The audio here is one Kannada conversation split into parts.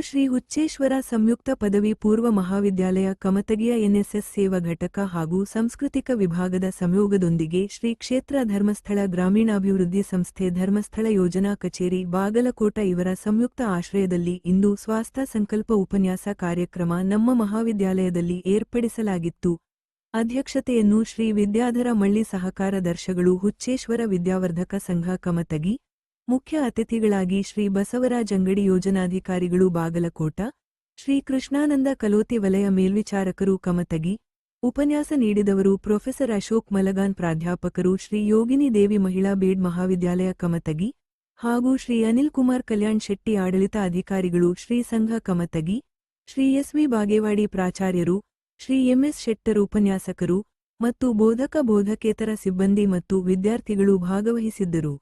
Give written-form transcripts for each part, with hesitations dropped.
ಶ್ರೀ ಹುಚ್ಚೇಶ್ವರ ಸಂಯುಕ್ತ ಪದವಿ ಪೂರ್ವ ಮಹಾವಿದ್ಯಾಲಯ ಕಮತಗಿಯ ಎನ್ಎಸ್ಎಸ್ ಸೇವಾ ಘಟಕ ಹಾಗೂ ಸಾಂಸ್ಕೃತಿಕ ವಿಭಾಗದ ಸಂಯೋಗದೊಂದಿಗೆ ಶ್ರೀ ಕ್ಷೇತ್ರ ಧರ್ಮಸ್ಥಳ ಗ್ರಾಮೀಣಾಭಿವೃದ್ಧಿ ಸಂಸ್ಥೆ ಧರ್ಮಸ್ಥಳ ಯೋಜನಾ ಕಚೇರಿ ಬಾಗಲಕೋಟ ಇವರ ಸಂಯುಕ್ತ ಆಶ್ರಯದಲ್ಲಿ ಇಂದು ಸ್ವಾಸ್ಥ್ಯ ಸಂಕಲ್ಪ ಉಪನ್ಯಾಸ ಕಾರ್ಯಕ್ರಮ ನಮ್ಮ ಮಹಾವಿದ್ಯಾಲಯದಲ್ಲಿ ಏರ್ಪಡಿಸಲಾಗಿತ್ತು. ಅಧ್ಯಕ್ಷತೆಯನ್ನು ಶ್ರೀ ವಿದ್ಯಾಧರ ಮಳ್ಳಿ ಸಹಕಾರ ದರ್ಶಗಳು ಹುಚ್ಚೇಶ್ವರ ವಿದ್ಯಾವರ್ಧಕ ಸಂಘ ಕಮತಗಿ, ಮುಖ್ಯ ಅತಿಥಿಗಳಾಗಿ ಶ್ರೀ ಬಸವರಾಜ ಅಂಗಡಿ ಯೋಜನಾಧಿಕಾರಿಗಳು ಬಾಗಲಕೋಟ, ಶ್ರೀ ಕೃಷ್ಣಾನಂದ ಕಲೋತಿ ವಲಯ ಮೇಲ್ವಿಚಾರಕರು ಕಮತಗಿ, ಉಪನ್ಯಾಸ ನೀಡಿದವರು ಪ್ರೊಫೆಸರ್ ಅಶೋಕ್ ಮಲಗಾನ್ ಪ್ರಾಧ್ಯಾಪಕರು ಶ್ರೀ ಯೋಗಿನಿ ದೇವಿ ಮಹಿಳಾ ಬೇಡ್ ಮಹಾವಿದ್ಯಾಲಯ ಕಮತಗಿ ಹಾಗೂ ಶ್ರೀ ಅನಿಲ್ ಕುಮಾರ್ ಕಲ್ಯಾಣ್ ಶೆಟ್ಟಿ ಆಡಳಿತ ಅಧಿಕಾರಿಗಳು ಶ್ರೀ ಸಂಘ ಕಮತಗಿ, ಶ್ರೀ ಎಸ್.ವಿ. ಬಾಗೇವಾಡಿ ಪ್ರಾಚಾರ್ಯರು, ಶ್ರೀ ಎಂ.ಎಸ್. ಶೆಟ್ಟರ್ ಉಪನ್ಯಾಸಕರು ಮತ್ತು ಬೋಧಕೇತರ ಸಿಬ್ಬಂದಿ ಮತ್ತು ವಿದ್ಯಾರ್ಥಿಗಳು ಭಾಗವಹಿಸಿದ್ದರು.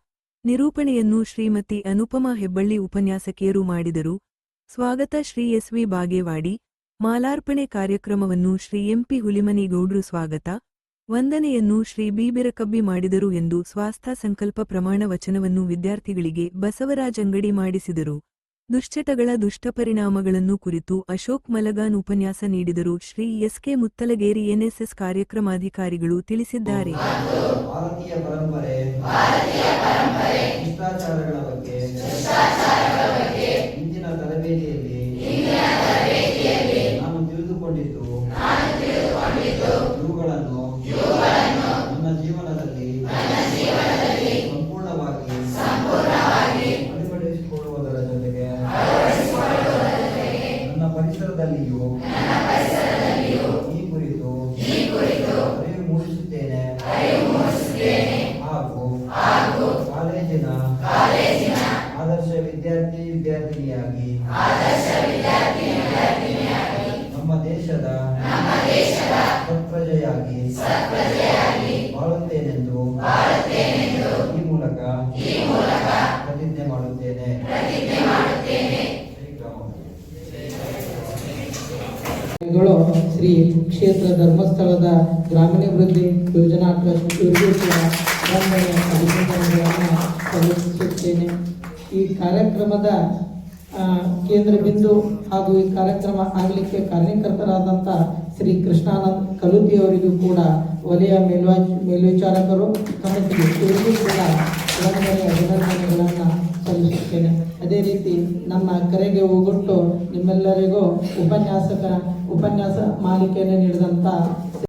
ನಿರೂಪಣೆಯನ್ನು ಶ್ರೀಮತಿ ಅನುಪಮಾ ಹೆಬ್ಬಳ್ಳಿ ಉಪನ್ಯಾಸಕಿಯರು ಮಾಡಿದರು. ಸ್ವಾಗತ ಶ್ರೀ ಎಸ್.ವಿ. ಬಾಗೇವಾಡಿ, ಮಾಲಾರ್ಪಣೆ ಕಾರ್ಯಕ್ರಮವನ್ನು ಶ್ರೀ ಎಂ.ಪಿ. ಹುಲಿಮನಿಗೌಡ್ರು ಸ್ವಾಗತ, ವಂದನೆಯನ್ನು ಶ್ರೀ ಬಿ.ಬಿರಕಬ್ಬಿ ಮಾಡಿದರು ಎಂದು ಸ್ವಾಸ್ಥ್ಯ ಸಂಕಲ್ಪ ಪ್ರಮಾಣ ವಚನವನ್ನು ವಿದ್ಯಾರ್ಥಿಗಳಿಗೆ ಬಸವರಾಜ ಅಂಗಡಿ ಮಾಡಿಸಿದರು. ದುಶ್ಚಟಗಳ ದುಷ್ಟಪರಿಣಾಮಗಳನ್ನು ಕುರಿತು ಅಶೋಕ್ ಮಲಗಾನ್ ಉಪನ್ಯಾಸ ನೀಡಿದರು. ಶ್ರೀ ಎಸ್.ಕೆ. ಮುತ್ತಲಗೇರಿ ಎನ್ಎಸ್ಎಸ್ ಕಾರ್ಯಕ್ರಮಾಧಿಕಾರಿಗಳು ತಿಳಿಸಿದ್ದಾರೆ. ಭಾರತೀಯ ಪರಂಪರೆ ಶಿಷ್ಟಾಚಾರಗಳ ಬಗ್ಗೆ ಇಂದಿನ ತರಬೇತಿಯಲ್ಲಿ ನಾನು ತಿಳಿದುಕೊಂಡಿದ್ದು ಇವುಗಳನ್ನು ನನ್ನ ಜೀವನದಲ್ಲಿ ಸಂಪೂರ್ಣವಾಗಿ ಅಳವಡಿಸಿಕೊಳ್ಳುವುದರ ಜೊತೆಗೆ ನನ್ನ ಪರಿಸರದಲ್ಲಿಯೂ ಈ ಕುರಿತು ಅರಿವು ಮೂಡಿಸುತ್ತೇನೆ ಹಾಗೂ ಕಾಲೇಜಿನ ಆದರ್ಶ ವಿದ್ಯಾರ್ಥಿನಿಯಾಗಿ ನಮ್ಮ ದೇಶದ ಸತ್ಪ್ರಜೆಯಾಗಿ ಬಾಳುತ್ತೇನೆಂದು ಈ ಮೂಲಕ ಪ್ರತಿಜ್ಞೆ ಮಾಡುತ್ತೇನೆ. ಶ್ರೀ ಕ್ಷೇತ್ರ ಧರ್ಮಸ್ಥಳದ ಗ್ರಾಮೀಣಾಭಿವೃದ್ಧಿ ಯೋಜನಾ ಟ್ರಸ್ಟ್ ಇವರಿಗೂ ಅಭಿನಂದನೆಗಳನ್ನು ಸಲ್ಲಿಸುತ್ತೇನೆ. ಈ ಕಾರ್ಯಕ್ರಮದ ಕೇಂದ್ರ ಬಿಂದು ಹಾಗೂ ಈ ಕಾರ್ಯಕ್ರಮ ಆಗಲಿಕ್ಕೆ ಕಾರಣಕರ್ತರಾದಂಥ ಶ್ರೀ ಕೃಷ್ಣಾನಂದ್ ಕಲೋತಿ ಅವರಿಗೂ ಕೂಡ ವಲಯ ಮೇಲ್ವಿಚಾರಕರು ಕಮಿಟಿಗೆ ಇವರಿಗೂ ಕೂಡ ಅಭಿನಂದನೆಗಳನ್ನು ಸಲ್ಲಿಸುತ್ತೇನೆ. ಅದೇ ರೀತಿ ನನ್ನ ಕರೆಗೆ ಹೋಗೊಟ್ಟು ನಿಮ್ಮೆಲ್ಲರಿಗೂ ಉಪನ್ಯಾಸ ಮಾಲಿಕೆಯನ್ನು ನೀಡಿದಂಥ